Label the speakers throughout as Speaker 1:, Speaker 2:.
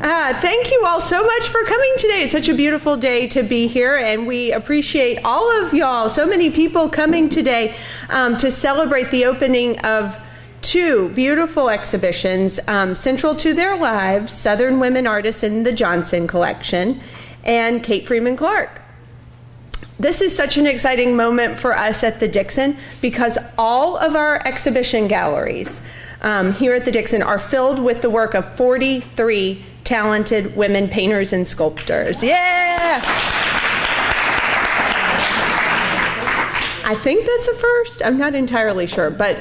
Speaker 1: Thank you all so much for coming today. It's such a beautiful day to be here, and we appreciate all of y'all. So many people coming today to celebrate the opening of two beautiful exhibitions central to their lives: Southern Women Artists in the Johnson Collection and Kate Freeman Clark. This is such an exciting moment for us at the Dixon because all of our exhibition galleries here at the Dixon are filled with the work of 43 talented women painters and sculptors. Yeah! I think that's a first. I'm not entirely sure, but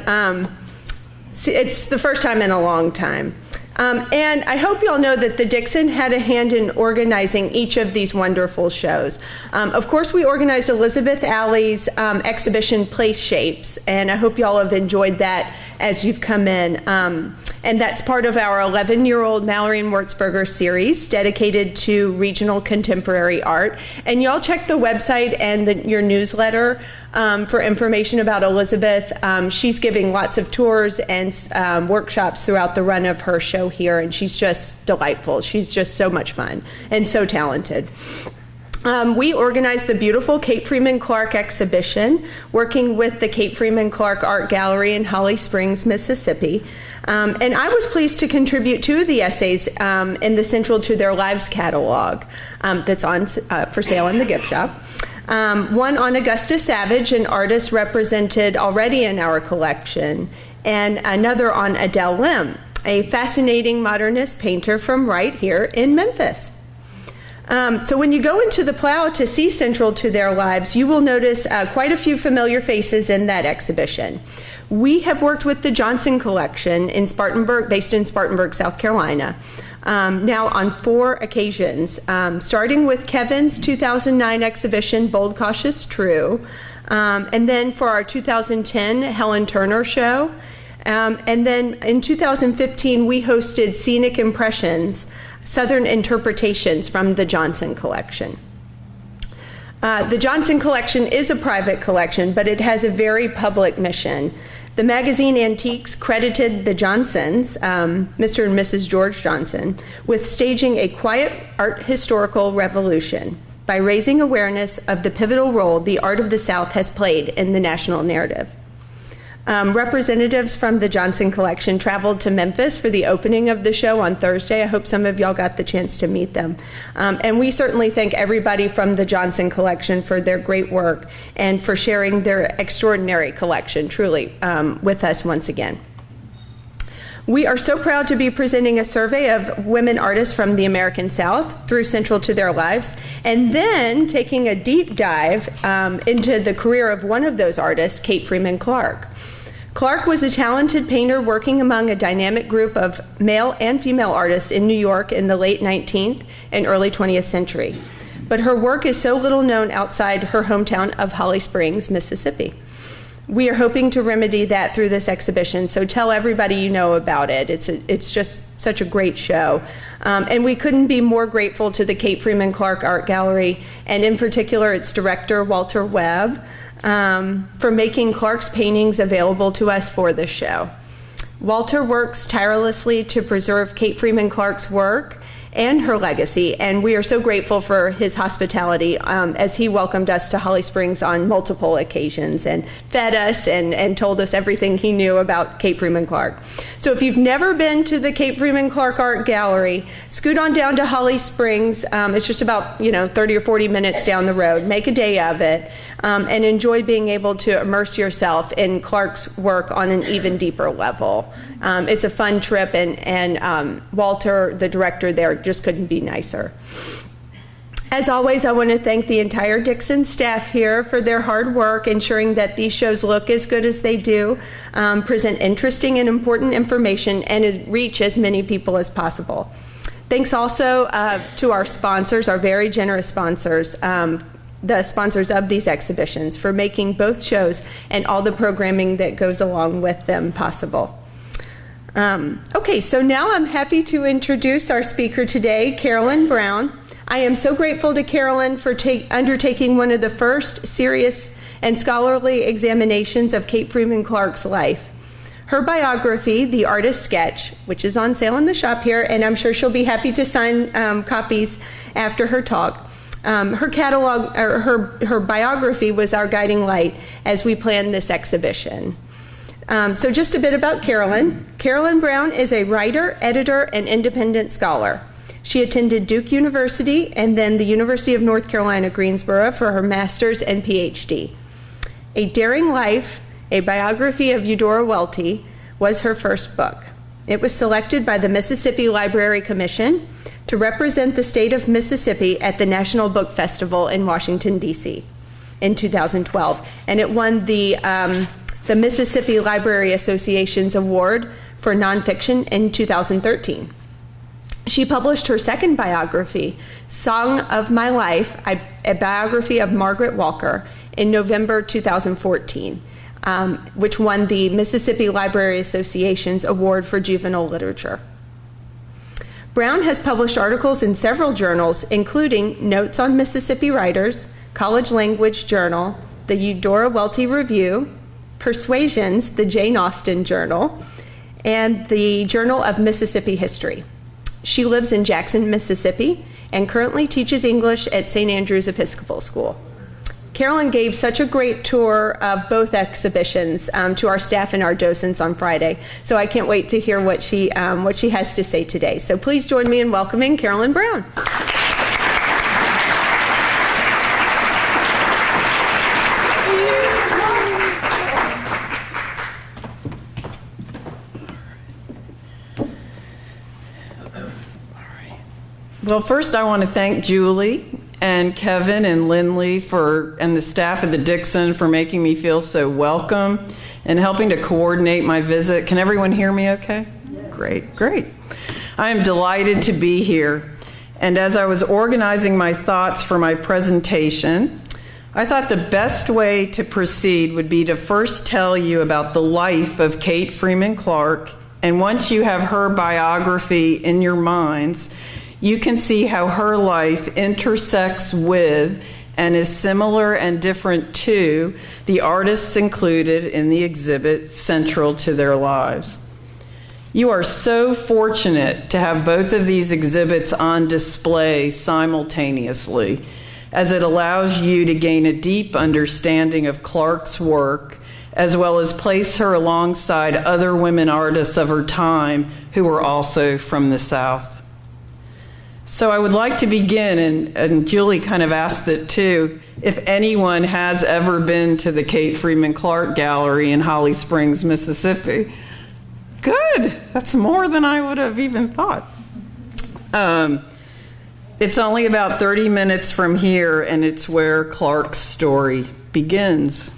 Speaker 1: it's the first time in a long time. And I hope you all know that the Dixon had a hand in organizing each of these wonderful shows. Of course, we organized Elizabeth Alley's exhibition Place Shapes, and I hope you all have enjoyed that as you've come in. And that's part of our 11-year-old Mallory and Wurzburger series dedicated to regional contemporary art. And y'all check the website and your newsletter for information about Elizabeth. She's giving lots of tours and workshops throughout the run of her show here, and she's just delightful. She's just so much fun and so talented. We organized the beautiful Kate Freeman Clark exhibition, working with the Kate Freeman Clark Art Gallery in Holly Springs, Mississippi. And I was pleased to contribute two of the essays in the Central to Their Lives catalog that's on for sale in the gift shop. One on Augusta Savage, an artist represented already in our collection, and another on Adele Lim, a fascinating modernist painter from right here in Memphis. So when you go into the Plow to see Central to Their Lives, you will notice quite a few familiar faces in that exhibition. We have worked with the Johnson Collection in Spartanburg, based in Spartanburg, South Carolina, now on 4 occasions, starting with Kevin's 2009 exhibition, Bold, Cautious, True, and then for our 2010 Helen Turner show. And then in 2015, we hosted Scenic Impressions, Southern Interpretations from the Johnson Collection. The Johnson Collection is a private collection, but it has a very public mission. The magazine Antiques credited the Johnsons, Mr. and Mrs. George Johnson, with staging a quiet art historical revolution by raising awareness of the pivotal role the art of the South has played in the national narrative. Representatives from the Johnson Collection traveled to Memphis for the opening of the show on Thursday. I hope some of y'all got the chance to meet them. And we certainly thank everybody from the Johnson Collection for their great work and for sharing their extraordinary collection, truly, with us once again. We are so proud to be presenting a survey of women artists from the American South through Central to Their Lives, and then taking a deep dive into the career of one of those artists, Kate Freeman Clark. Clark was a talented painter working among a dynamic group of male and female artists in New York in the late 19th and early 20th century. But her work is so little known outside her hometown of Holly Springs, Mississippi. We are hoping to remedy that through this exhibition, so tell everybody you know about it. It's just such a great show. And we couldn't be more grateful to the Kate Freeman Clark Art Gallery, and in particular its director, Walter Webb, for making Clark's paintings available to us for this show. Walter works tirelessly to preserve Kate Freeman Clark's work and her legacy, and we are so grateful for his hospitality as he welcomed us to Holly Springs on multiple occasions and fed us and told us everything he knew about Kate Freeman Clark. So if you've never been to the Kate Freeman Clark Art Gallery, scoot on down to Holly Springs. It's just about 30 or 40 minutes down the road. Make a day of it and enjoy being able to immerse yourself in Clark's work on an even deeper level. It's a fun trip, and Walter, the director there, just couldn't be nicer. As always, I want to thank the entire Dixon staff here for their hard work, ensuring that these shows look as good as they do, present interesting and important information, and reach as many people as possible. Thanks also to our sponsors, our very generous sponsors, the sponsors of these exhibitions, for making both shows and all the programming that goes along with them possible. Okay, so now I'm happy to introduce our speaker today, Carolyn Brown. I am so grateful to Carolyn for undertaking one of the first serious and scholarly examinations of Kate Freeman Clark's life. Her biography, The Artist's Sketch, which is on sale in the shop here, and I'm sure she'll be happy to sign copies after her talk. Her catalog, or her biography, was our guiding light as we planned this exhibition. So just a bit about Carolyn. Carolyn Brown is a writer, editor, and independent scholar. She attended Duke University and then the University of North Carolina, Greensboro for her master's and PhD. A Daring Life, a biography of Eudora Welty, was her first book. It was selected by the Mississippi Library Commission to represent the state of Mississippi at the National Book Festival in Washington, D.C. in 2012. And it won the Mississippi Library Association's Award for Nonfiction in 2013. She published her second biography, Song of My Life, a biography of Margaret Walker, in November 2014, which won the Mississippi Library Association's Award for Juvenile Literature. Brown has published articles in several journals, including Notes on Mississippi Writers, College Language Journal, the Eudora Welty Review, Persuasions, the Jane Austen Journal, and the Journal of Mississippi History. She lives in Jackson, Mississippi, and currently teaches English at St. Andrew's Episcopal School. Carolyn gave such a great tour of both exhibitions to our staff and our docents on Friday, so I can't wait to hear what she has to say today. So please join me in welcoming Carolyn Brown.
Speaker 2: Well, first I want to thank Julie and Kevin and Lindley and the staff at the Dixon for making me feel so welcome and helping to coordinate my visit. Can everyone hear me okay? Yes. Great. I am delighted to be here. And as I was organizing my thoughts for my presentation, I thought the best way to proceed would be to first tell you about the life of Kate Freeman Clark, and once you have her biography in your minds, you can see how her life intersects with and is similar and different to the artists included in the exhibit central to their lives. You are so fortunate to have both of these exhibits on display simultaneously, as it allows you to gain a deep understanding of Clark's work, as well as place her alongside other women artists of her time who were also from the South. So I would like to begin, and Julie kind of asked it too, if anyone has ever been to the Kate Freeman Clark Gallery in Holly Springs, Mississippi. Good, that's more than I would have even thought. It's only about 30 minutes from here, and it's where Clark's story begins.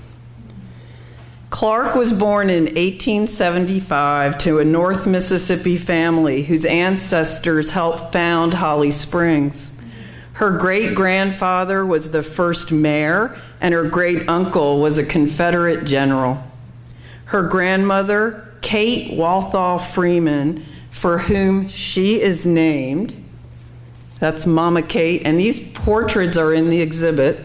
Speaker 2: Clark was born in 1875 to a North Mississippi family whose ancestors helped found Holly Springs. Her great-grandfather was the first mayor, and her great-uncle was a Confederate general. Her grandmother, Kate Walthall Freeman, for whom she is named, that's Mama Kate, and these portraits are in the exhibit.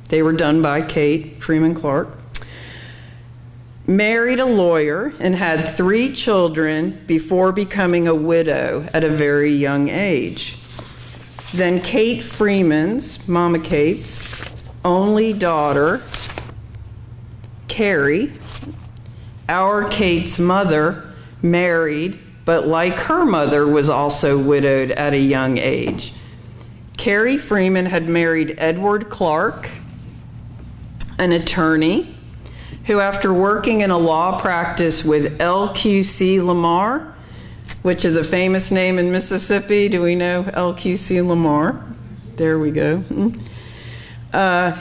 Speaker 2: They were done by Kate Freeman Clark. Married a lawyer and had 3 children before becoming a widow at a very young age. Then Kate Freeman's, Mama Kate's, only daughter, Carrie, our Kate's mother, married, but like her mother was also widowed at a young age. Carrie Freeman had married Edward Clark, an attorney, who after working in a law practice with LQC Lamar, which is a famous name in Mississippi. Do we know LQC Lamar? There we go.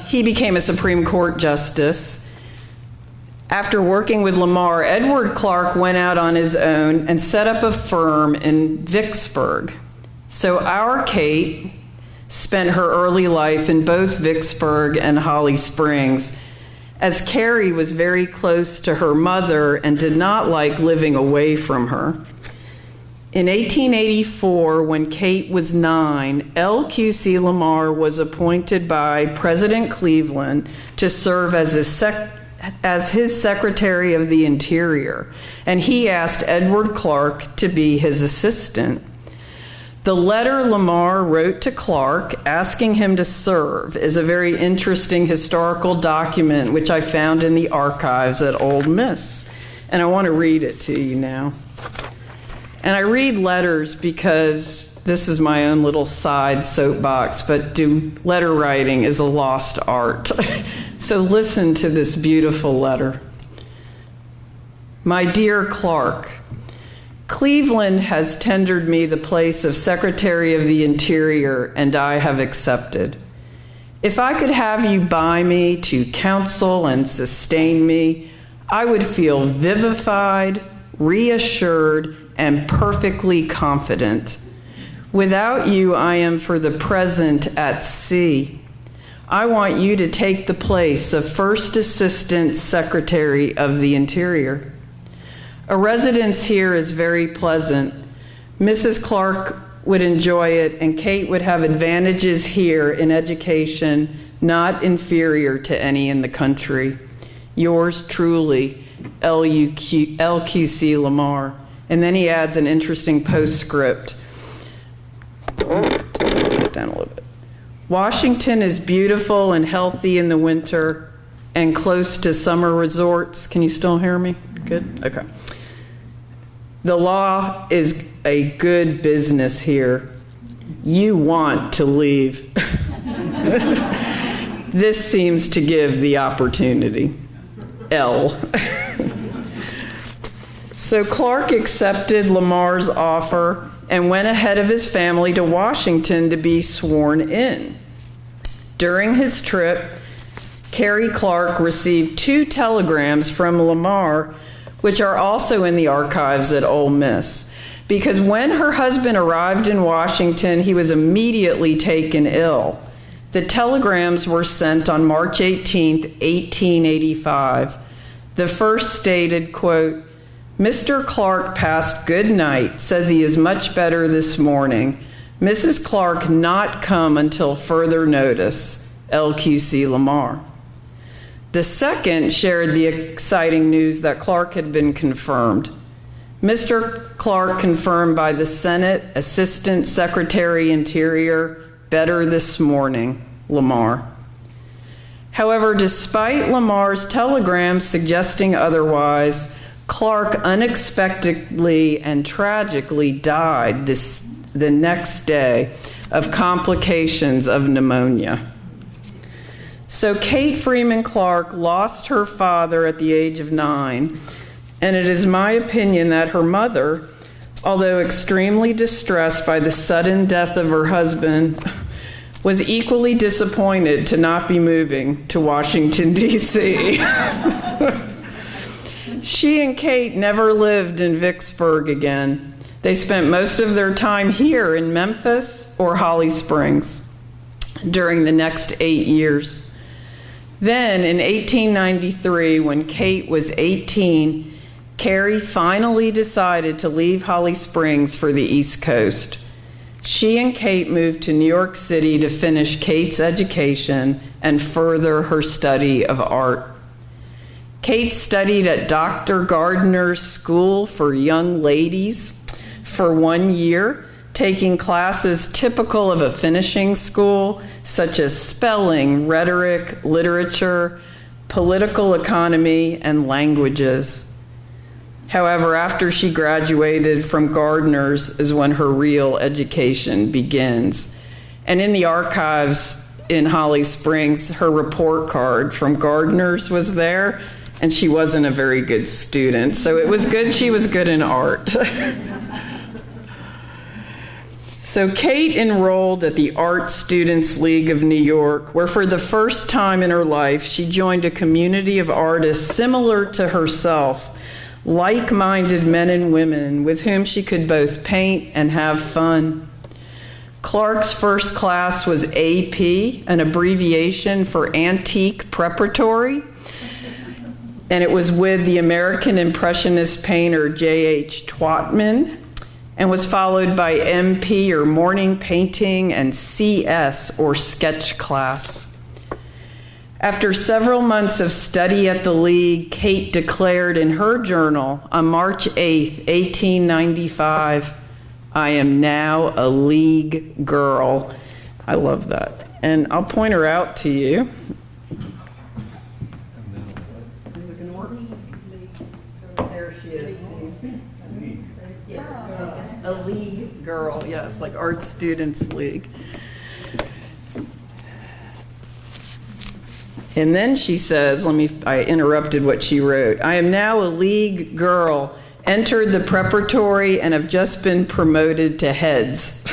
Speaker 2: He became a Supreme Court justice. After working with Lamar, Edward Clark went out on his own and set up a firm in Vicksburg. So our Kate spent her early life in both Vicksburg and Holly Springs, as Carrie was very close to her mother and did not like living away from her. In 1884, when Kate was 9, LQC Lamar was appointed by President Cleveland to serve as as his Secretary of the Interior, and he asked Edward Clark to be his assistant. The letter Lamar wrote to Clark asking him to serve is a very interesting historical document which I found in the archives at Ole Miss, and I want to read it to you now. And I read letters because this is my own little side soapbox, but letter writing is a lost art. So listen to this beautiful letter. My dear Clark, Cleveland has tendered me the place of Secretary of the Interior, and I have accepted. If I could have you by me to counsel and sustain me, I would feel vivified, reassured, and perfectly confident. Without you, I am for the present at sea. I want you to take the place of First Assistant Secretary of the Interior. A residence here is very pleasant. Mrs. Clark would enjoy it, and Kate would have advantages here in education not inferior to any in the country. Yours truly, LQC Lamar. And then he adds an interesting postscript. Get down a little bit. Washington is beautiful and healthy in the winter and close to summer resorts. Can you still hear me? Good? Okay. The law is a good business here. You want to leave. This seems to give the opportunity. L. So Clark accepted Lamar's offer and went ahead of his family to Washington to be sworn in. During his trip, Carrie Clark received 2 telegrams from Lamar, which are also in the archives at Ole Miss, because when her husband arrived in Washington, he was immediately taken ill. The telegrams were sent on March 18, 1885. The first stated, quote, Mr. Clark passed good night, says he is much better this morning. Mrs. Clark not come until further notice. LQC Lamar. The second shared the exciting news that Clark had been confirmed. Mr. Clark confirmed by the Senate Assistant Secretary Interior, better this morning, Lamar. However, despite Lamar's telegram suggesting otherwise, Clark unexpectedly and tragically died the next day of complications of pneumonia. So Kate Freeman Clark lost her father at the age of 9, and it is my opinion that her mother, although extremely distressed by the sudden death of her husband, was equally disappointed to not be moving to Washington, D.C. She and Kate never lived in Vicksburg again. They spent most of their time here in Memphis or Holly Springs during the next 8 years. Then in 1893, when Kate was 18, Carrie finally decided to leave Holly Springs for the East Coast. She and Kate moved to New York City to finish Kate's education and further her study of art. Kate studied at Dr. Gardner's School for Young Ladies for 1 year, taking classes typical of a finishing school, such as spelling, rhetoric, literature, political economy, and languages. However, after she graduated from Gardner's is when her real education begins. And in the archives in Holly Springs, her report card from Gardner's was there, and she wasn't a very good student. So it was good she was good in art. So Kate enrolled at the Art Students League of New York, where for the first time in her life, she joined a community of artists similar to herself, like-minded men and women with whom she could both paint and have fun. Clark's first class was AP, an abbreviation for Antique Preparatory, and it was with the American Impressionist painter J.H. Twatman, and was followed by MP, or Morning Painting, and CS, or Sketch class. After several months of study at the League, Kate declared in her journal on March 8th, 1895, "I am now a League girl." I love that. And I'll point her out to you. There she is. A League girl, yes, like Art Students League. And then she says, I interrupted what she wrote. "I am now a League girl, entered the preparatory and have just been promoted to heads.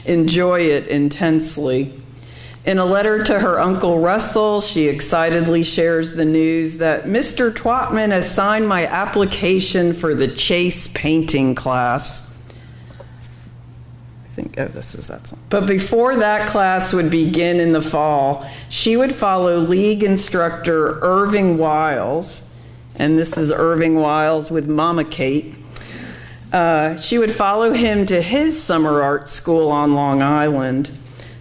Speaker 2: Enjoy it intensely." In a letter to her Uncle Russell, she excitedly shares the news that Mr. Twatman has signed my application for the Chase painting class. This is that song. But before that class would begin in the fall, she would follow League instructor Irving Wiles, and this is Irving Wiles with Mama Kate. She would follow him to his summer art school on Long Island.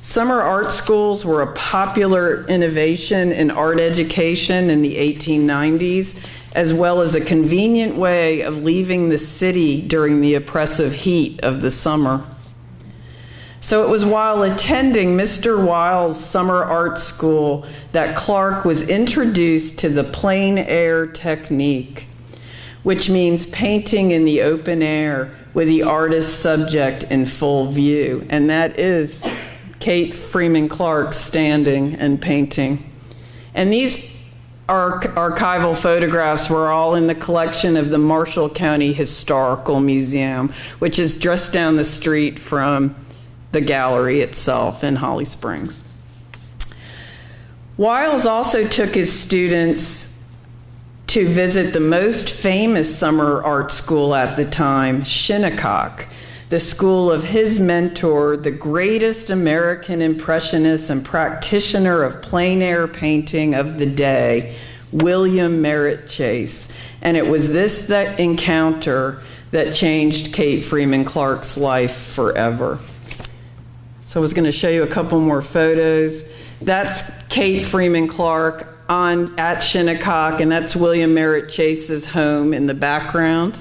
Speaker 2: Summer art schools were a popular innovation in art education in the 1890s, as well as a convenient way of leaving the city during the oppressive heat of the summer. So it was while attending Mr. Wiles' summer art school that Clark was introduced to the plein air technique, which means painting in the open air with the artist's subject in full view. And that is Kate Freeman Clark standing and painting. And these archival photographs were all in the collection of the Marshall County Historical Museum, which is just down the street from the gallery itself in Holly Springs. Wiles also took his students to visit the most famous summer art school at the time, Shinnecock, the school of his mentor, the greatest American impressionist and practitioner of plein air painting of the day, William Merritt Chase. And it was this encounter that changed Kate Freeman Clark's life forever. So I was going to show you a couple more photos. That's Kate Freeman Clark at Shinnecock, and that's William Merritt Chase's home in the background.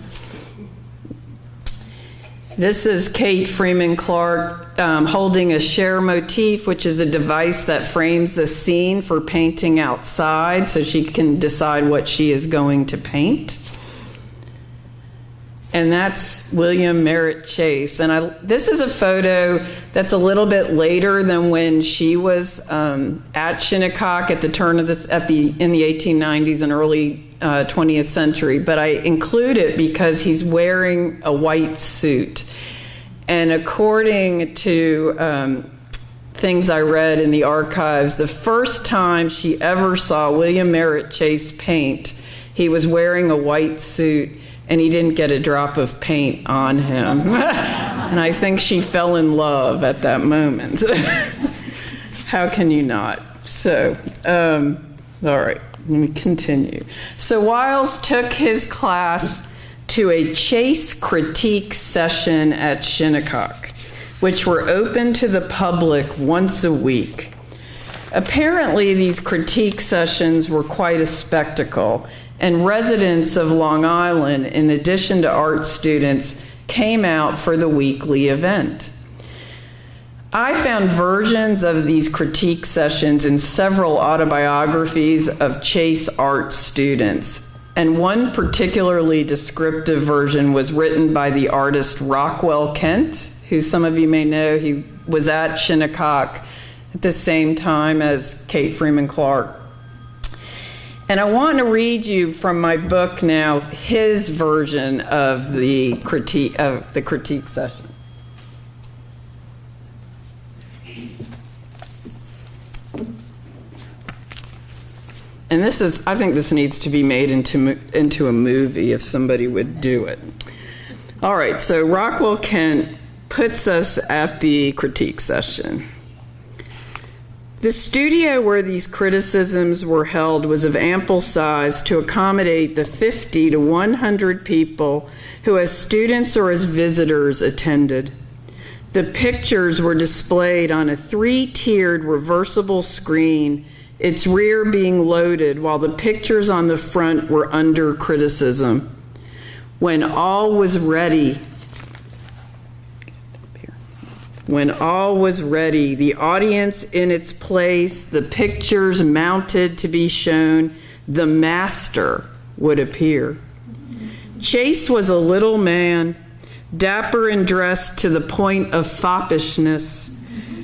Speaker 2: This is Kate Freeman Clark holding a share motif, which is a device that frames the scene for painting outside so she can decide what she is going to paint. And that's William Merritt Chase. And this is a photo that's a little bit later than when she was at Shinnecock at the turn of in the 1890s and early 20th century. But I include it because he's wearing a white suit. And according to things I read in the archives, the first time she ever saw William Merritt Chase paint, he was wearing a white suit, and he didn't get a drop of paint on him. And I think she fell in love at that moment. How can you not? So, all right, let me continue. So Wiles took his class to a Chase critique session at Shinnecock, which were open to the public once a week. Apparently, these critique sessions were quite a spectacle, and residents of Long Island, in addition to art students, came out for the weekly event. I found versions of these critique sessions in several autobiographies of Chase art students, and one particularly descriptive version was written by the artist Rockwell Kent, who some of you may know. He was at Shinnecock at the same time as Kate Freeman Clark. And I want to read you from my book now his version of the critique session. And this is, I think this needs to be made into a movie if somebody would do it. All right, so Rockwell Kent puts us at the critique session. The studio where these criticisms were held was of ample size to accommodate the 50 to 100 people who as students or as visitors attended. The pictures were displayed on a 3-tiered reversible screen its rear being loaded while the pictures on the front were under criticism. When all was ready, the audience in its place, the pictures mounted to be shown, the master would appear. Chase was a little man, dapper and dressed to the point of foppishness,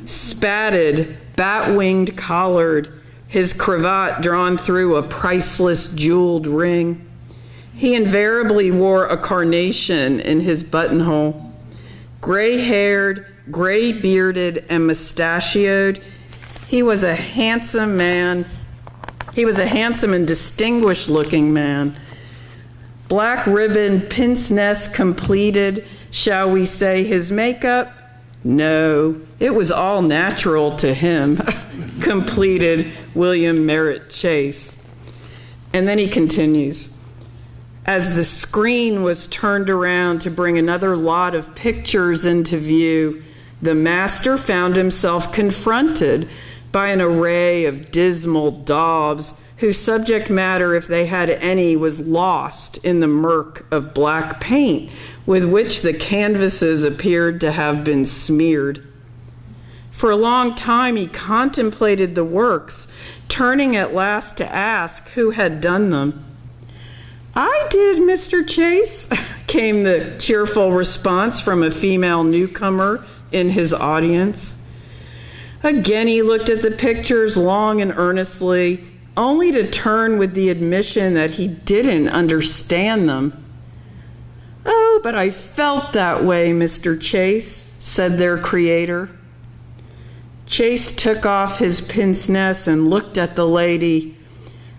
Speaker 2: spatted, bat-winged collared, his cravat drawn through a priceless jeweled ring. He invariably wore a carnation in his buttonhole. Gray-haired, gray-bearded, and mustachioed, he was a handsome man. He was a handsome and distinguished-looking man. Black ribbon, pince-nez completed, shall we say, his makeup? No, it was all natural to him, completed William Merritt Chase. And then he continues, as the screen was turned around to bring another lot of pictures into view, the master found himself confronted by an array of dismal daubs whose subject matter, if they had any, was lost in the murk of black paint with which the canvases appeared to have been smeared. For a long time he contemplated the works, turning at last to ask who had done them. "I did, Mr. Chase," came the cheerful response from a female newcomer in his audience. Again he looked at the pictures long and earnestly, only to turn with the admission that he didn't understand them. "Oh, but I felt that way, Mr. Chase," said their creator. Chase took off his pince-nez and looked at the lady.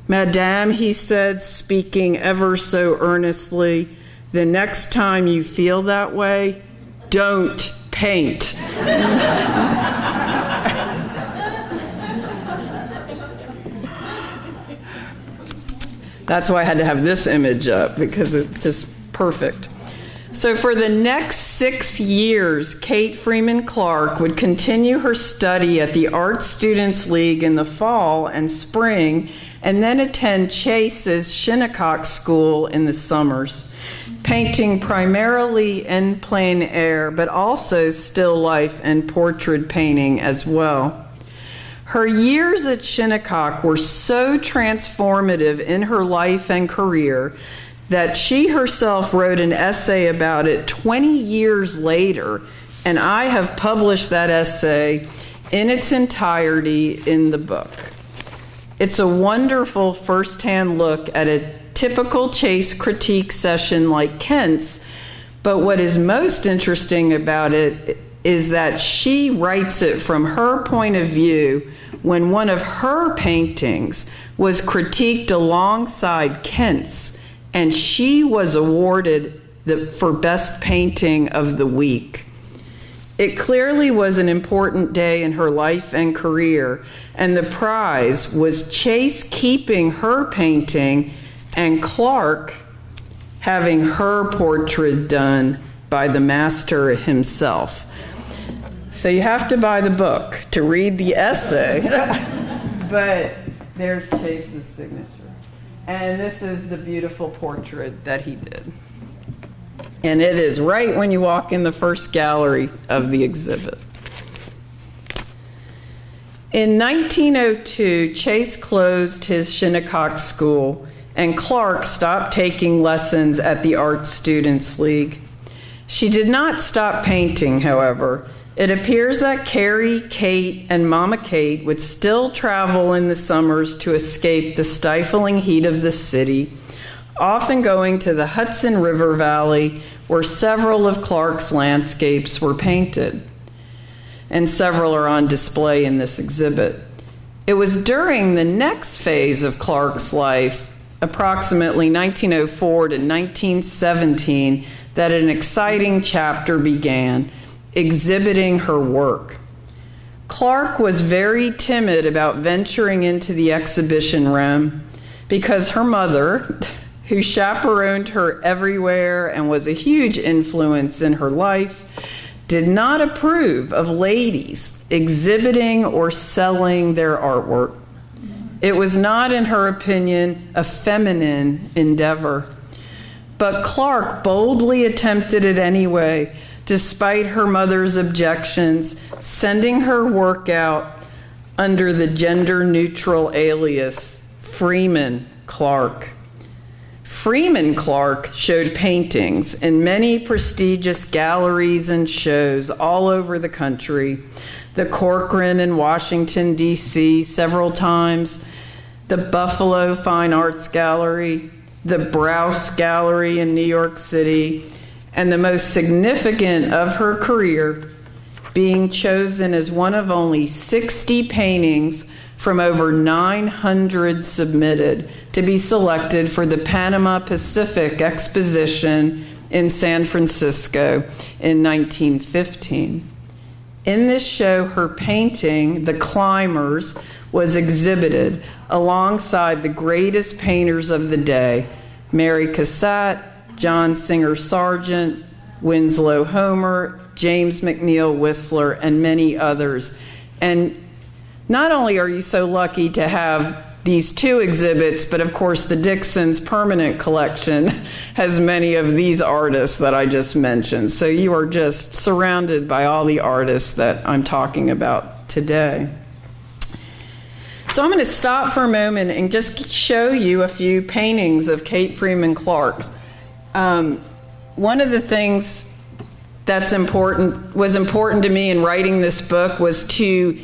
Speaker 2: "Madame," he said, speaking ever so earnestly, "the next time you feel that way, don't paint." That's why I had to have this image up, because it's just perfect. So for the next 6 years, Kate Freeman Clark would continue her study at the Art Students League in the fall and spring, and then attend Chase's Shinnecock School in the summers, painting primarily in plein air, but also still life and portrait painting as well. Her years at Shinnecock were so transformative in her life and career that she herself wrote an essay about it 20 years later, and I have published that essay in its entirety in the book. It's a wonderful first-hand look at a typical Chase critique session like Kent's, but what is most interesting about it is that she writes it from her point of view when one of her paintings was critiqued alongside Kent's, and she was awarded for Best Painting of the Week. It clearly was an important day in her life and career, and the prize was Chase keeping her painting and Clark having her portrait done by the master himself. So you have to buy the book to read the essay, but there's Chase's signature. And this is the beautiful portrait that he did. And it is right when you walk in the first gallery of the exhibit. In 1902, Chase closed his Shinnecock School, and Clark stopped taking lessons at the Art Students League. She did not stop painting, however. It appears that Carrie, Kate, and Mama Kate would still travel in the summers to escape the stifling heat of the city, often going to the Hudson River Valley, where several of Clark's landscapes were painted, and several are on display in this exhibit. It was during the next phase of Clark's life, approximately 1904 to 1917, that an exciting chapter began, exhibiting her work. Clark was very timid about venturing into the exhibition realm because her mother, who chaperoned her everywhere and was a huge influence in her life, did not approve of ladies exhibiting or selling their artwork. It was not, in her opinion, a feminine endeavor. But Clark boldly attempted it anyway, despite her mother's objections, sending her work out under the gender-neutral alias Freeman Clark. Freeman Clark showed paintings in many prestigious galleries and shows all over the country. The Corcoran in Washington, D.C. several times, the Buffalo Fine Arts Gallery, the Browse Gallery in New York City, and the most significant of her career being chosen as one of only 60 paintings from over 900 submitted to be selected for the Panama Pacific Exposition in San Francisco in 1915. In this show, her painting, The Climbers, was exhibited alongside the greatest painters of the day, Mary Cassatt, John Singer Sargent, Winslow Homer, James McNeill Whistler, and many others. And not only are you so lucky to have these two exhibits, but of course the Dixon's permanent collection has many of these artists that I just mentioned. So you are just surrounded by all the artists that I'm talking about today. So I'm going to stop for a moment and just show you a few paintings of Kate Freeman Clark. One of the things was important to me in writing this book was to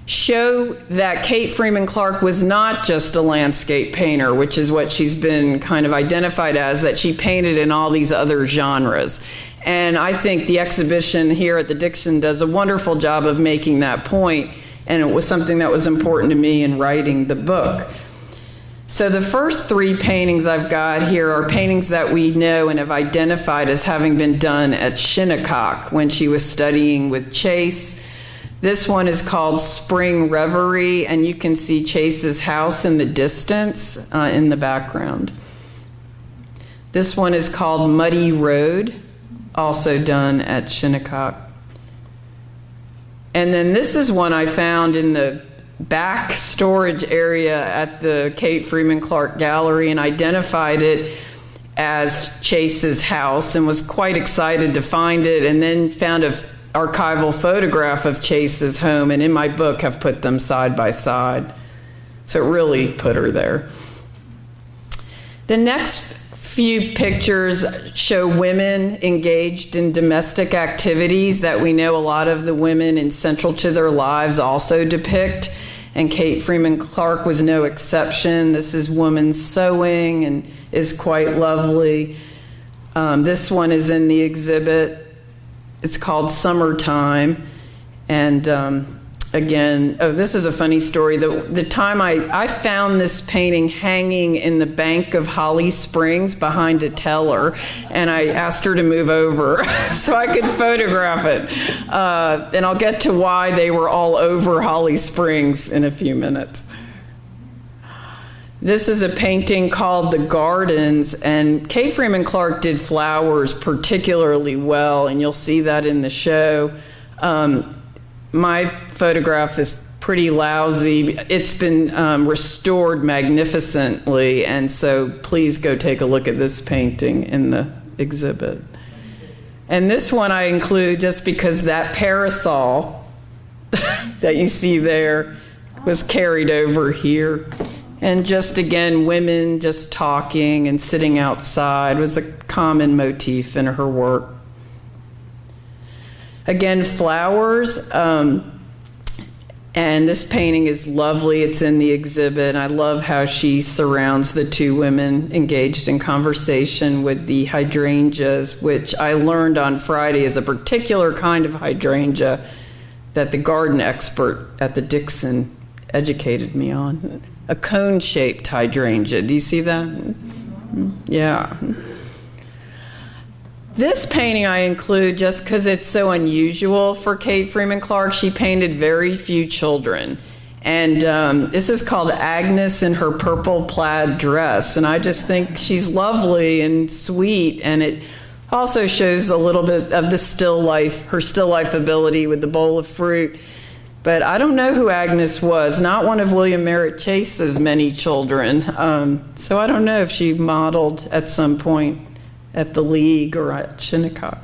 Speaker 2: show that Kate Freeman Clark was not just a landscape painter, which is what she's been kind of identified as, that she painted in all these other genres. And I think the exhibition here at the Dixon does a wonderful job of making that point, and it was something that was important to me in writing the book. So the first three paintings I've got here are paintings that we know and have identified as having been done at Shinnecock when she was studying with Chase. This one is called Spring Reverie, and you can see Chase's house in the distance in the background. This one is called Muddy Road, also done at Shinnecock. And then this is one I found in the back storage area at the Kate Freeman Clark Gallery and identified it as Chase's house and was quite excited to find it, and then found an archival photograph of Chase's home, and in my book have put them side by side. So it really put her there. The next few pictures show women engaged in domestic activities that we know a lot of the women in Central to Their Lives also depict, and Kate Freeman Clark was no exception. This is woman sewing and is quite lovely. This one is in the exhibit. It's called Summertime. And again, this is a funny story. The time I found this painting hanging in the bank of Holly Springs behind a teller, and I asked her to move over so I could photograph it. And I'll get to why they were all over Holly Springs in a few minutes. This is a painting called The Gardens, and Kate Freeman Clark did flowers particularly well, and you'll see that in the show. My photograph is pretty lousy. It's been restored magnificently, and so please go take a look at this painting in the exhibit. And this one I include just because that parasol that you see there was carried over here. And just again, women just talking and sitting outside was a common motif in her work. Again, flowers, and this painting is lovely. It's in the exhibit. I love how she surrounds the two women engaged in conversation with the hydrangeas, which I learned on Friday is a particular kind of hydrangea that the garden expert at the Dixon educated me on. A cone-shaped hydrangea. Do you see that? Yeah. This painting I include just because it's so unusual for Kate Freeman Clark. She painted very few children. And this is called Agnes in her purple plaid dress. And I just think she's lovely and sweet. And it also shows a little bit of the still life, her still life ability with the bowl of fruit. But I don't know who Agnes was, not one of William Merritt Chase's many children. So I don't know if she modeled at some point at the League or at Shinnecock.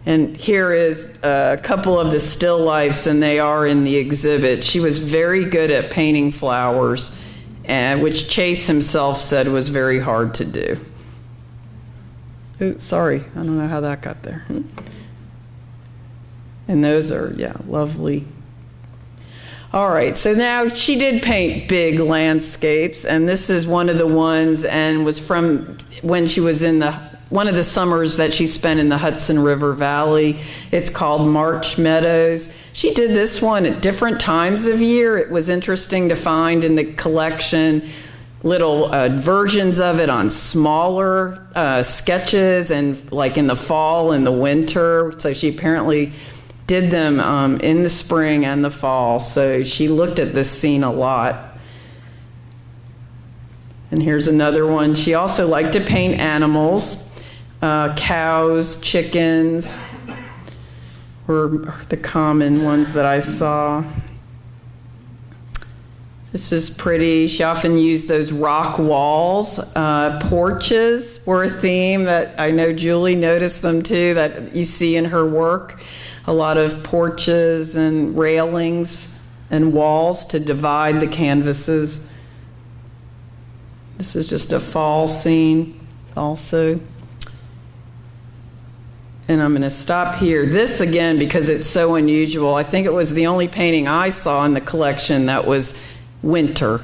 Speaker 2: And here is a couple of the still lifes, and they are in the exhibit. She was very good at painting flowers, which Chase himself said was very hard to do. Ooh, sorry, I don't know how that got there. And those are, yeah, lovely. All right, so now she did paint big landscapes, and this is one of the ones, and was from when she was in one of the summers that she spent in the Hudson River Valley. It's called March Meadows. She did this one at different times of year. It was interesting to find in the collection little versions of it on smaller sketches, and like in the fall and the winter. So she apparently did them in the spring and the fall. So she looked at this scene a lot. And here's another one. She also liked to paint animals. Cows, chickens were the common ones that I saw. This is pretty. She often used those rock walls. Porches were a theme that I know Julie noticed them too, that you see in her work. A lot of porches and railings and walls to divide the canvases. This is just a fall scene also. And I'm going to stop here. This, again, because it's so unusual, I think it was the only painting I saw in the collection that was winter.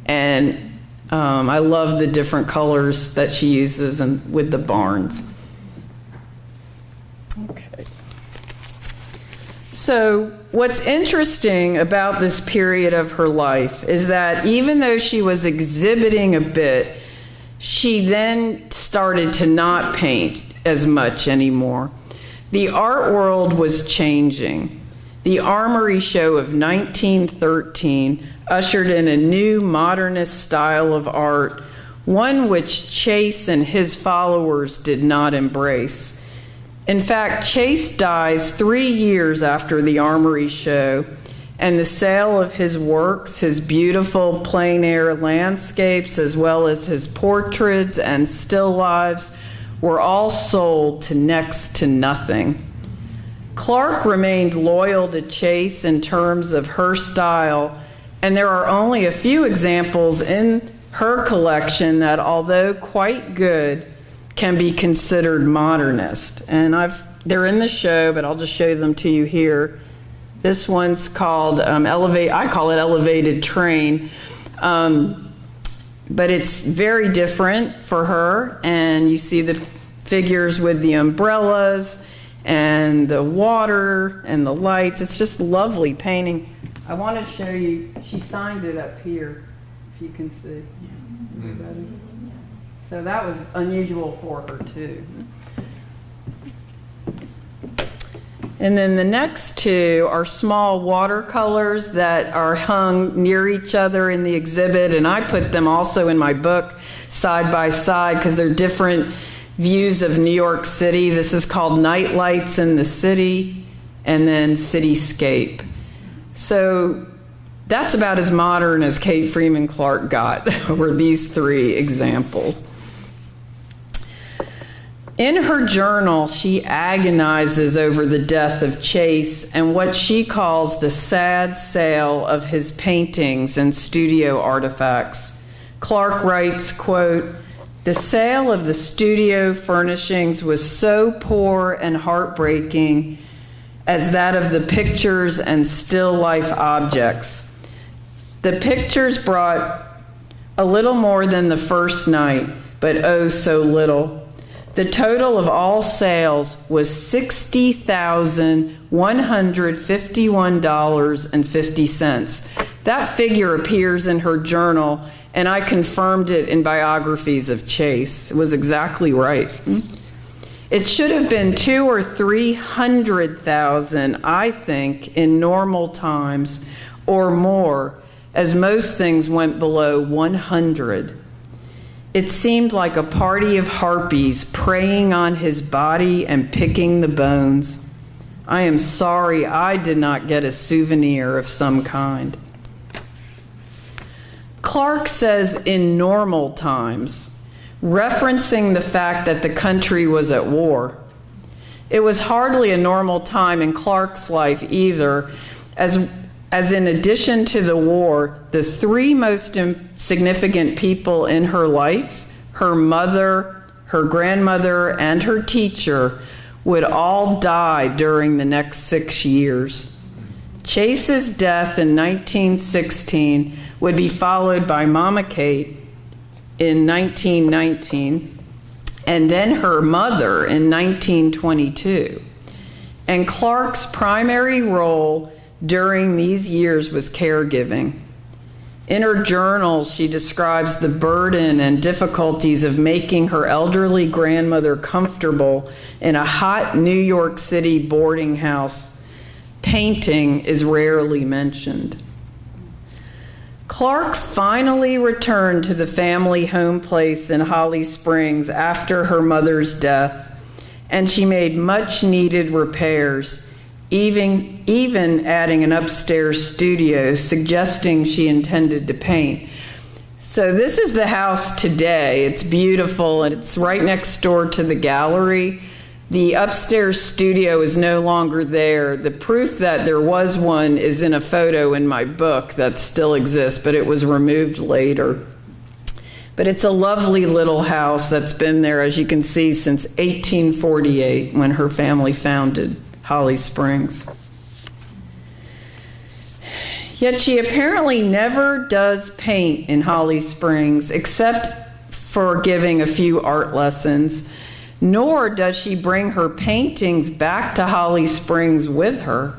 Speaker 2: And I love the different colors that she uses and with the barns. Okay. So what's interesting about this period of her life is that even though she was exhibiting a bit, she then started to not paint as much anymore. The art world was changing. The Armory Show of 1913 ushered in a new modernist style of art, one which Chase and his followers did not embrace. In fact, Chase dies 3 years after the Armory Show, and the sale of his works, his beautiful plein air landscapes, as well as his portraits and still lives, were all sold to next to nothing. Clark remained loyal to Chase in terms of her style, and there are only a few examples in her collection that, although quite good, can be considered modernist. And they're in the show, but I'll just show them to you here. This one's called I call it Elevated Train. But it's very different for her, and you see the figures with the umbrellas and the water and the lights. It's just lovely painting. I want to show you, she signed it up here, if you can see. Everybody. So that was unusual for her too. And then the next two are small watercolors that are hung near each other in the exhibit, and I put them also in my book side by side because they're different views of New York City. This is called Night Lights in the City, and then Cityscape. So that's about as modern as Kate Freeman Clark got, were these three examples. In her journal, she agonizes over the death of Chase and what she calls the sad sale of his paintings and studio artifacts. Clark writes, quote, "The sale of the studio furnishings was so poor and heartbreaking as that of the pictures and still life objects. The pictures brought a little more than the first night, but oh so little. The total of all sales was $60,151.50. That figure appears in her journal, and I confirmed it in biographies of Chase. It was exactly right. It should have been 200,000 or 300,000, I think, in normal times, or more, as most things went below 100. It seemed like a party of harpies preying on his body and picking the bones. I am sorry I did not get a souvenir of some kind. Clark says in normal times, referencing the fact that the country was at war. It was hardly a normal time in Clark's life either, as in addition to the war, the three most significant people in her life, her mother, her grandmother, and her teacher, would all die during the next 6 years. Chase's death in 1916 would be followed by Mama Kate in 1919, and then her mother in 1922. And Clark's primary role during these years was caregiving. In her journals, she describes the burden and difficulties of making her elderly grandmother comfortable in a hot New York City boarding house. Painting is rarely mentioned. Clark finally returned to the family home place in Holly Springs after her mother's death, and she made much needed repairs, even adding an upstairs studio, suggesting she intended to paint. So this is the house today. It's beautiful, and it's right next door to the gallery. The upstairs studio is no longer there. The proof that there was one is in a photo in my book that still exists, but it was removed later. But it's a lovely little house that's been there, as you can see, since 1848, when her family founded Holly Springs. Yet she apparently never does paint in Holly Springs, except for giving a few art lessons. Nor does she bring her paintings back to Holly Springs with her.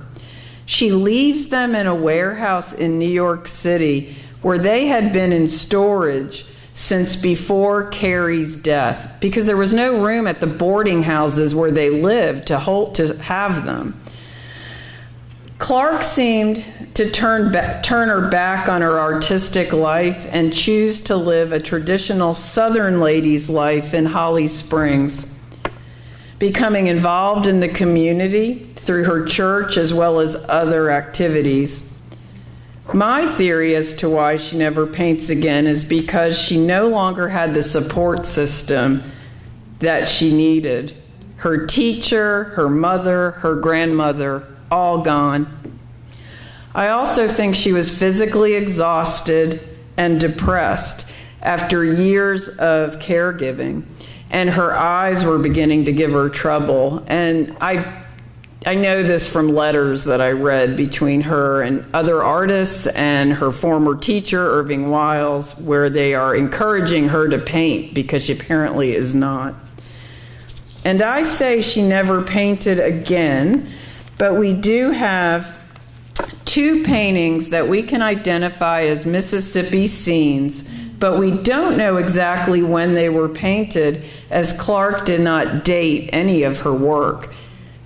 Speaker 2: She leaves them in a warehouse in New York City where they had been in storage since before Carrie's death, because there was no room at the boarding houses where they lived to have them. Clark seemed to turn her back on her artistic life and choose to live a traditional Southern lady's life in Holly Springs, becoming involved in the community through her church as well as other activities. My theory as to why she never paints again is because she no longer had the support system that she needed. Her teacher, her mother, her grandmother, all gone. I also think she was physically exhausted and depressed after years of caregiving, and her eyes were beginning to give her trouble. And I know this from letters that I read between her and other artists and her former teacher, Irving Wiles, where they are encouraging her to paint because she apparently is not. And I say she never painted again, but we do have two paintings that we can identify as Mississippi scenes, but we don't know exactly when they were painted, as Clark did not date any of her work.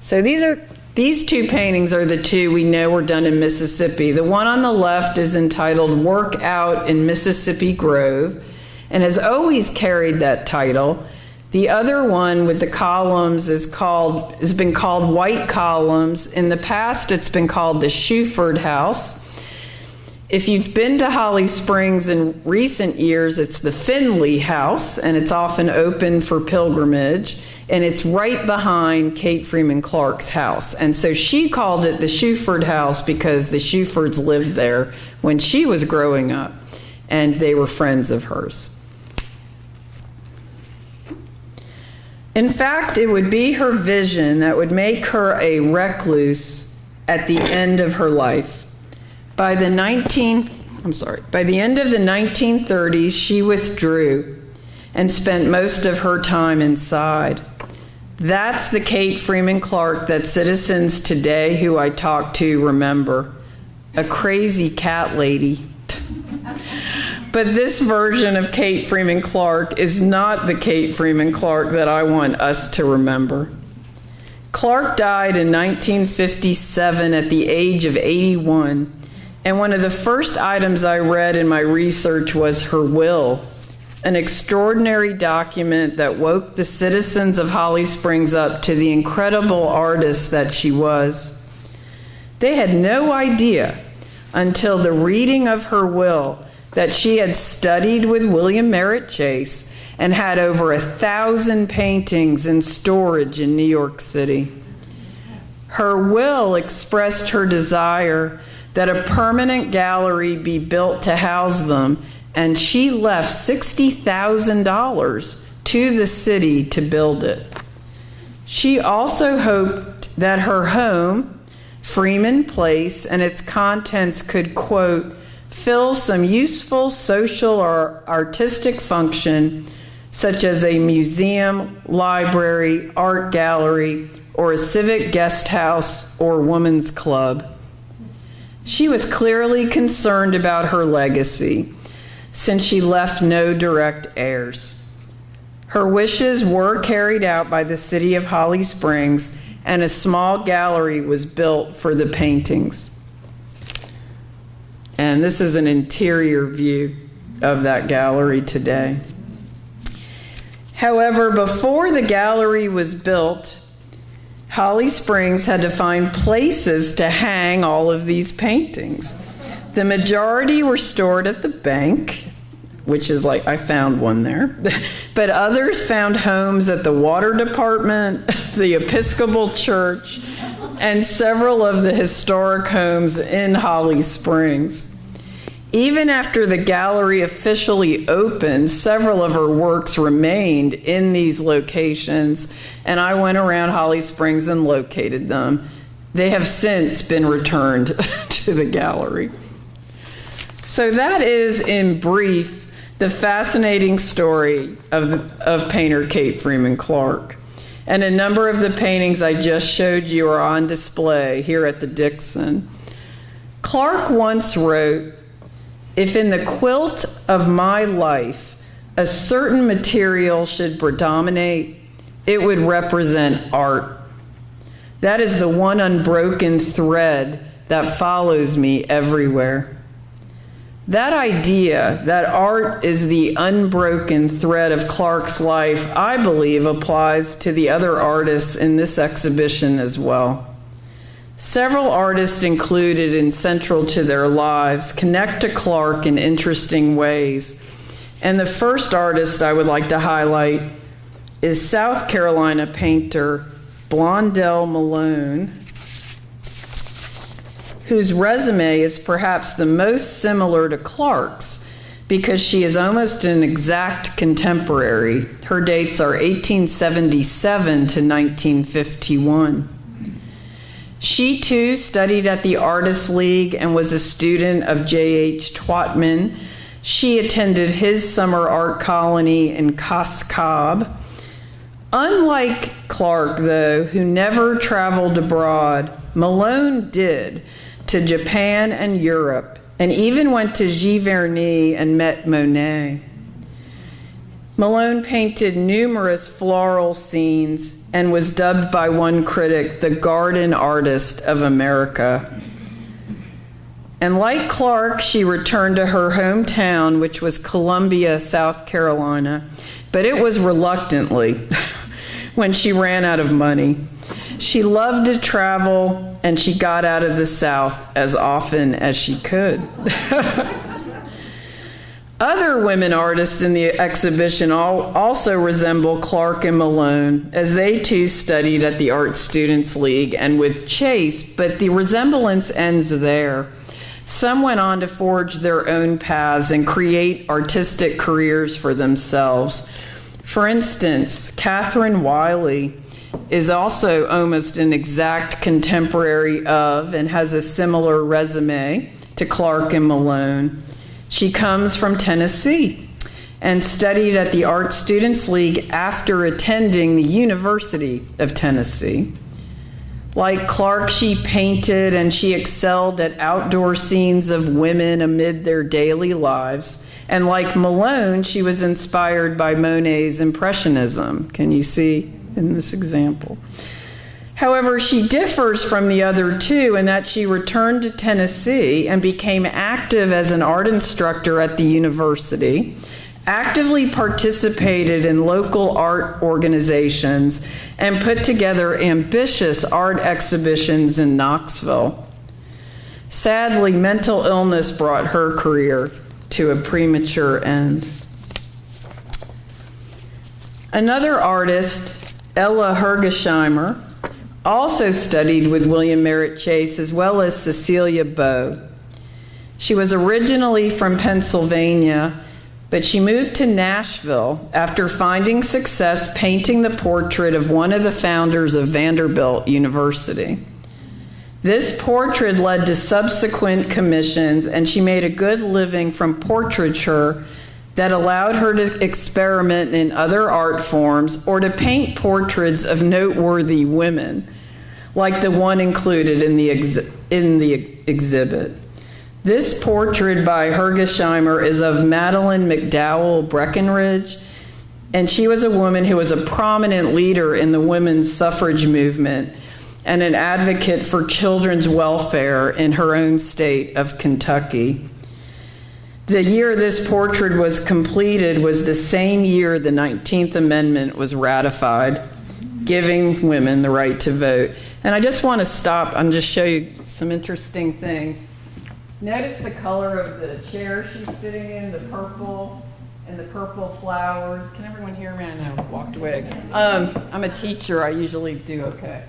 Speaker 2: So these two paintings are the two we know were done in Mississippi. The one on the left is entitled Work Out in Mississippi Grove, and has always carried that title. The other one with the columns has been called White Columns. In the past, it's been called the Shuford House. If you've been to Holly Springs in recent years, it's the Finley House, and it's often open for pilgrimage, and it's right behind Kate Freeman Clark's house. And so she called it the Shuford House because the Shufords lived there when she was growing up, and they were friends of hers. In fact, it would be her vision that would make her a recluse at the end of her life. By the end of the 1930s, she withdrew and spent most of her time inside. That's the Kate Freeman Clark that citizens today who I talk to remember. A crazy cat lady. But this version of Kate Freeman Clark is not the Kate Freeman Clark that I want us to remember. Clark died in 1957 at the age of 81, and one of the first items I read in my research was her will. an extraordinary document that woke the citizens of Holly Springs up to the incredible artist that she was. They had no idea until the reading of her will that she had studied with William Merritt Chase and had over 1,000 paintings in storage in New York City. Her will expressed her desire that a permanent gallery be built to house them, and she left $60,000 to the city to build it. She also hoped that her home, Freeman Place, and its contents could, quote, fill some useful social or artistic function, such as a museum, library, art gallery, or a civic guest house or women's club. She was clearly concerned about her legacy, since she left no direct heirs. Her wishes were carried out by the city of Holly Springs, and a small gallery was built for the paintings. And this is an interior view of that gallery today. However, before the gallery was built, Holly Springs had to find places to hang all of these paintings. The majority were stored at the bank, which is like, I found one there, but others found homes at the water department, the Episcopal Church, and several of the historic homes in Holly Springs. Even after the gallery officially opened, several of her works remained in these locations, and I went around Holly Springs and located them. They have since been returned to the gallery. So that is, in brief, the fascinating story of painter Kate Freeman Clark. And a number of the paintings I just showed you are on display here at the Dixon. Clark once wrote, "If in the quilt of my life a certain material should predominate, it would represent art. That is the one unbroken thread that follows me everywhere." That idea that art is the unbroken thread of Clark's life, I believe, applies to the other artists in this exhibition as well. Several artists included and central to their lives connect to Clark in interesting ways. And the first artist I would like to highlight is South Carolina painter Blondell Malone, whose resume is perhaps the most similar to Clark's because she is almost an exact contemporary. Her dates are 1877 to 1951. She too studied at the Artists League and was a student of J.H. Twatman. She attended his summer art colony in Cascab. Unlike Clark, though, who never traveled abroad, Malone did, to Japan and Europe, and even went to Giverny and met Monet. Malone painted numerous floral scenes and was dubbed by one critic the garden artist of America. And like Clark, she returned to her hometown, which was Columbia, South Carolina, but it was reluctantly when she ran out of money. She loved to travel, and she got out of the South as often as she could. Other women artists in the exhibition also resemble Clark and Malone, as they too studied at the Art Students League and with Chase, but the resemblance ends there. Some went on to forge their own paths and create artistic careers for themselves. For instance, Catherine Wiley is also almost an exact contemporary of and has a similar resume to Clark and Malone. She comes from Tennessee and studied at the Art Students League after attending the University of Tennessee. Like Clark, she painted and she excelled at outdoor scenes of women amid their daily lives. And like Malone, she was inspired by Monet's Impressionism. Can you see in this example? However, she differs from the other two in that she returned to Tennessee and became active as an art instructor at the university, actively participated in local art organizations, and put together ambitious art exhibitions in Knoxville. Sadly, mental illness brought her career to a premature end. Another artist, Ella Her Gossamer, also studied with William Merritt Chase as well as Cecilia Beaux. She was originally from Pennsylvania, but she moved to Nashville after finding success painting the portrait of one of the founders of Vanderbilt University. This portrait led to subsequent commissions, and she made a good living from portraiture that allowed her to experiment in other art forms or to paint portraits of noteworthy women, like the one included in the exhibit. This portrait by Her Gossamer is of Madeline Mcdowell, Breckinridge, and she was a woman who was a prominent leader in the women's suffrage movement and an advocate for children's welfare in her own state of Kentucky. The year this portrait was completed was the same year the 19th Amendment was ratified, giving women the right to vote. And I just want to stop and just show you some interesting things. Notice the color of the chair she's sitting in, the purple, and the purple flowers. Can everyone hear me? I know, I walked away. I'm a teacher, I usually do okay,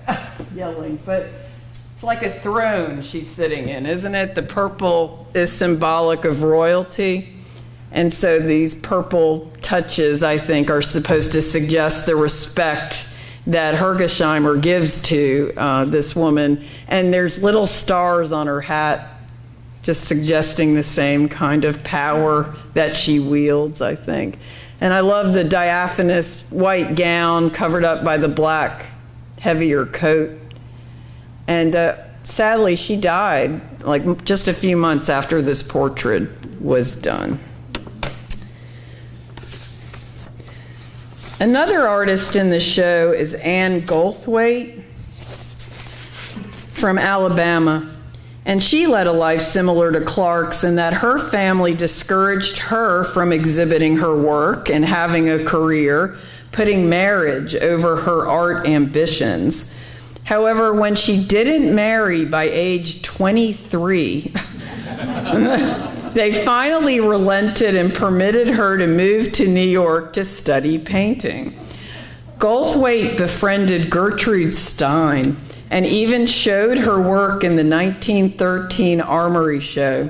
Speaker 2: yelling, but it's like a throne she's sitting in, isn't it? The purple is symbolic of royalty, and so these purple touches, I think, are supposed to suggest the respect that Her Gossamer gives to this woman, and there's little stars on her hat, just suggesting the same kind of power that she wields, I think. And I love the diaphanous white gown covered up by the black, heavier coat. And sadly, she died like just a few months after this portrait was done. Another artist in the show is Anne Goldthwait from Alabama. And she led a life similar to Clark's in that her family discouraged her from exhibiting her work and having a career, putting marriage over her art ambitions. However, when she didn't marry by age 23, they finally relented and permitted her to move to New York to study painting. Goldthwait befriended Gertrude Stein and even showed her work in the 1913 Armory Show.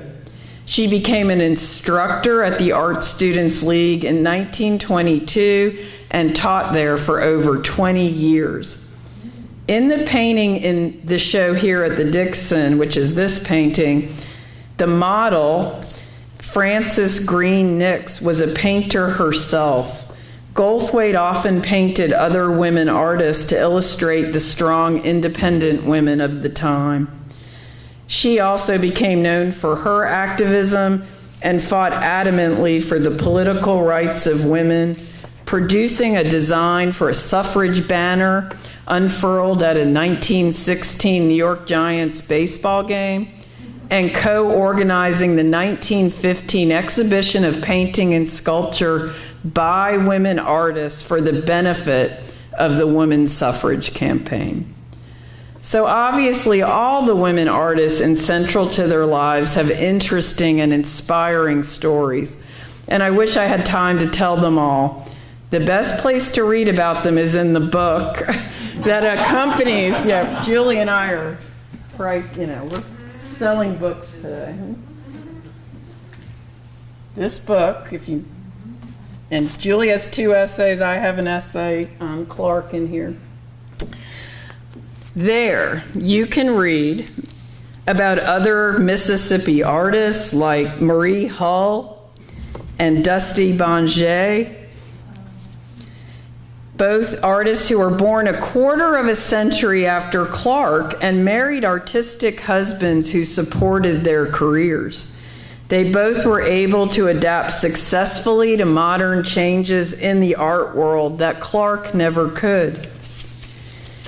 Speaker 2: She became an instructor at the Art Students League in 1922 and taught there for over 20 years. In the painting in the show here at the Dixon, which is this painting, the model, Frances Green Nix, was a painter herself. Goldthwait often painted other women artists to illustrate the strong, independent women of the time. She also became known for her activism and fought adamantly for the political rights of women, producing a design for a suffrage banner unfurled at a 1916 New York Giants baseball game, and co-organizing the 1915 exhibition of painting and sculpture by women artists for the benefit of the women's suffrage campaign. So obviously all the women artists and central to their lives have interesting and inspiring stories, and I wish I had time to tell them all. The best place to read about them is in the book that accompanies, Julie and I are we're selling books today. This book, and Julie has 2 essays, I have an essay on Clark in here. There, you can read about other Mississippi artists like Marie Hull and Dusty Bonget, both artists who were born a quarter of a century after Clark and married artistic husbands who supported their careers. They both were able to adapt successfully to modern changes in the art world that Clark never could.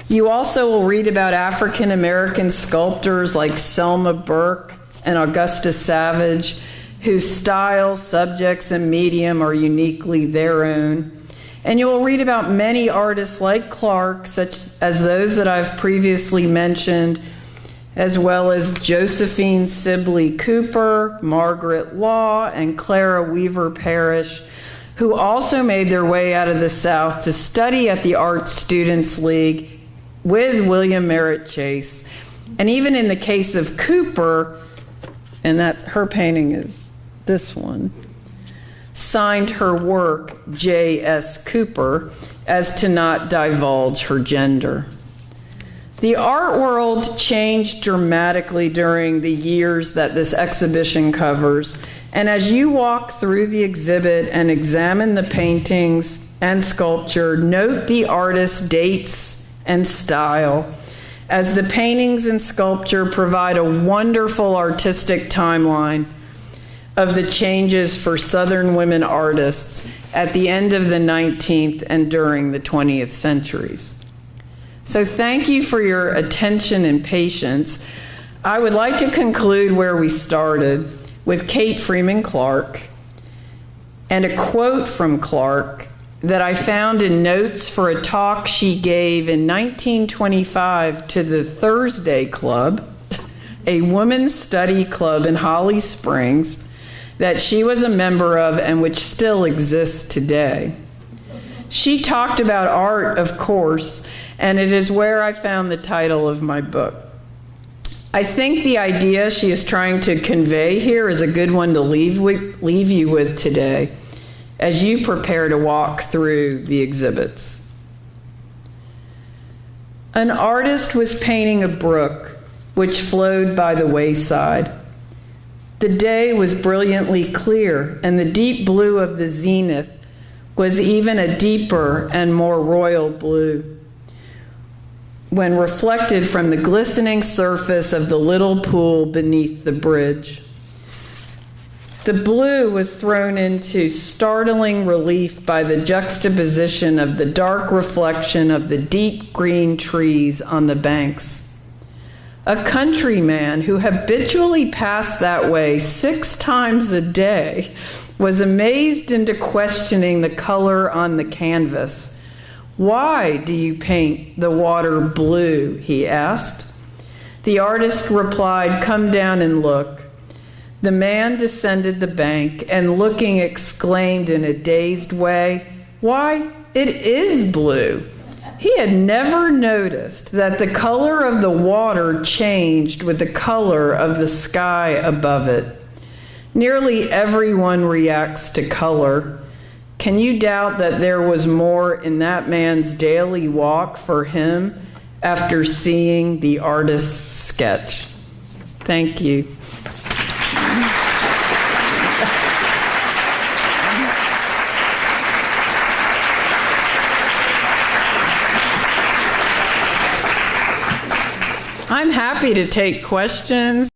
Speaker 2: You also will read about African American sculptors like Selma Burke and Augusta Savage, whose style, subjects, and medium are uniquely their own. And you will read about many artists like Clark, such as those that I've previously mentioned, as well as Josephine Sibley Cooper, Margaret Law, and Clara Weaver Parrish, who also made their way out of the South to study at the Art Students League with William Merritt Chase. And even in the case of Cooper, and that her painting is this one, signed her work J.S. Cooper as to not divulge her gender. The art world changed dramatically during the years that this exhibition covers, and as you walk through the exhibit and examine the paintings and sculpture, note the artist's dates and style, as the paintings and sculpture provide a wonderful artistic timeline of the changes for Southern women artists at the end of the 19th and during the 20th centuries. So thank you for your attention and patience. I would like to conclude where we started with Kate Freeman Clark and a quote from Clark that I found in notes for a talk she gave in 1925 to the Thursday Club, a women's study club in Holly Springs that she was a member of and which still exists today. She talked about art, of course, and it is where I found the title of my book. I think the idea she is trying to convey here is a good one to leave you with today as you prepare to walk through the exhibits. An artist was painting a brook which flowed by the wayside. The day was brilliantly clear, and the deep blue of the zenith was even a deeper and more royal blue when reflected from the glistening surface of the little pool beneath the bridge. The blue was thrown into startling relief by the juxtaposition of the dark reflection of the deep green trees on the banks. A countryman who habitually passed that way 6 times a day was amazed into questioning the color on the canvas. "Why do you paint the water blue?" he asked. The artist replied, "Come down and look." The man descended the bank and looking exclaimed in a dazed way, "Why, it is blue." He had never noticed that the color of the water changed with the color of the sky above it. Nearly everyone reacts to color. Can you doubt that there was more in that man's daily walk for him after seeing the artist's sketch? Thank you. I'm happy to take questions.